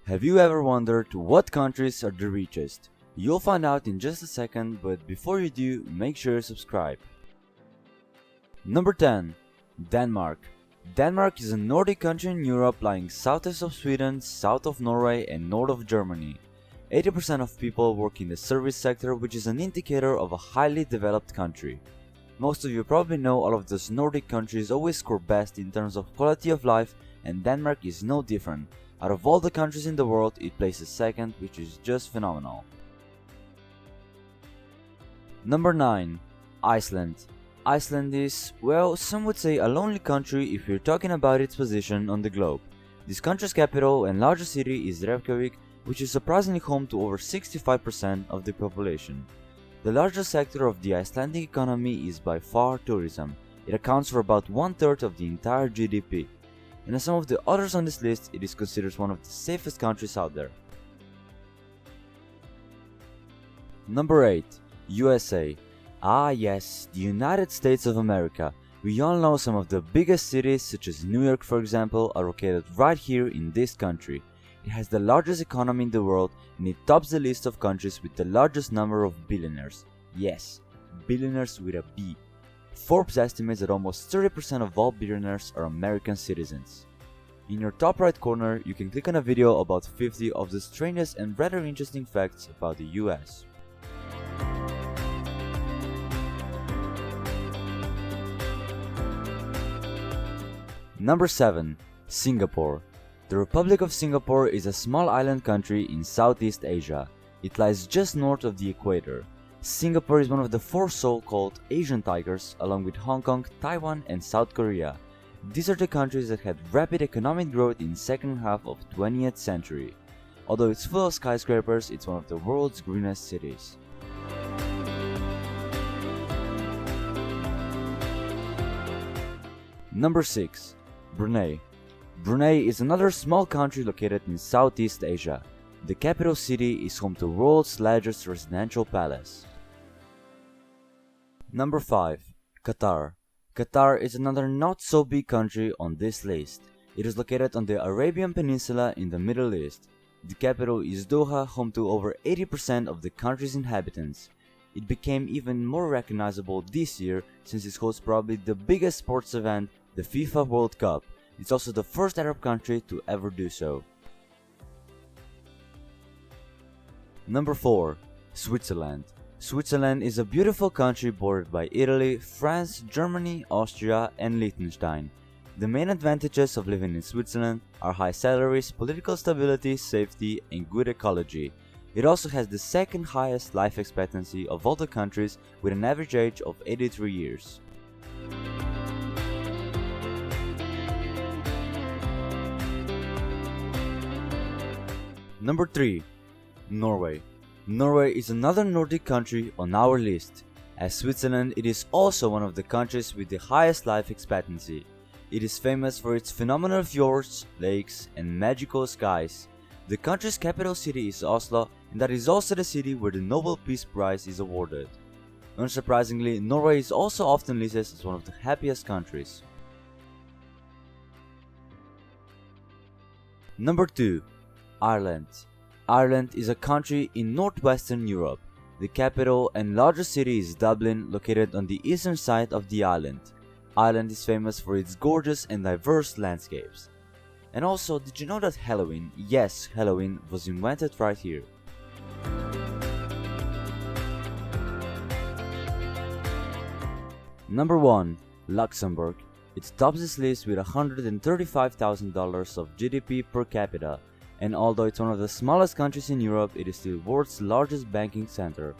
Have you ever wondered what countries are the richest? You'll find out in just a second, but before you do, make sure you subscribe. Number 10. Denmark. Denmark is a Nordic country in Europe lying southeast of Sweden, south of Norway and north of Germany. 80% of people work in the service sector, which is an indicator of a highly developed country. Most of you probably know all of those Nordic countries always score best in terms of quality of life, and Denmark is no different. Out of all the countries in the world, it places second, which is just phenomenal. Number 9. Iceland. Iceland is, well, some would say a lonely country if you're talking about its position on the globe. This country's capital and largest city is Reykjavik, which is surprisingly home to over 65% of the population. The largest sector of the Icelandic economy is by far tourism. It accounts for about 1/3 of the entire GDP. And as some of the others on this list, it is considered one of the safest countries out there. Number 8. USA. Ah yes, the United States of America. We all know some of the biggest cities, such as New York for example, are located right here in this country. It has the largest economy in the world, and it tops the list of countries with the largest number of billionaires. Yes, billionaires with a B. Forbes estimates that almost 30% of all billionaires are American citizens. In your top right corner, you can click on a video about 50 of the strangest and rather interesting facts about the US. Number 7. Singapore. The Republic of Singapore is a small island country in Southeast Asia. It lies just north of the equator. Singapore is one of the 4 so-called Asian tigers, along with Hong Kong, Taiwan and South Korea. These are the countries that had rapid economic growth in the second half of 20th century. Although it's full of skyscrapers, it's one of the world's greenest cities. Number 6. Brunei. Brunei is another small country located in Southeast Asia. The capital city is home to the world's largest residential palace. Number 5. Qatar. Qatar is another not so big country on this list. It is located on the Arabian Peninsula in the Middle East. The capital is Doha, home to over 80% of the country's inhabitants. It became even more recognizable this year since it hosts probably the biggest sports event, the FIFA World Cup. It's also the first Arab country to ever do so. Number 4. Switzerland. Switzerland is a beautiful country bordered by Italy, France, Germany, Austria and Liechtenstein. The main advantages of living in Switzerland are high salaries, political stability, safety and good ecology. It also has the second highest life expectancy of all the countries with an average age of 83 years. Number 3. Norway. Norway is another Nordic country on our list. As Switzerland, it is also one of the countries with the highest life expectancy. It is famous for its phenomenal fjords, lakes, and magical skies. The country's capital city is Oslo, and that is also the city where the Nobel Peace Prize is awarded. Unsurprisingly, Norway is also often listed as one of the happiest countries. Number 2. Ireland. Ireland is a country in northwestern Europe. The capital and largest city is Dublin, located on the eastern side of the island. Ireland is famous for its gorgeous and diverse landscapes. And also, did you know that Halloween, yes, Halloween, was invented right here? Number 1. Luxembourg. It tops this list with $135,000 of GDP per capita. And although it's one of the smallest countries in Europe, it is still the world's largest banking center.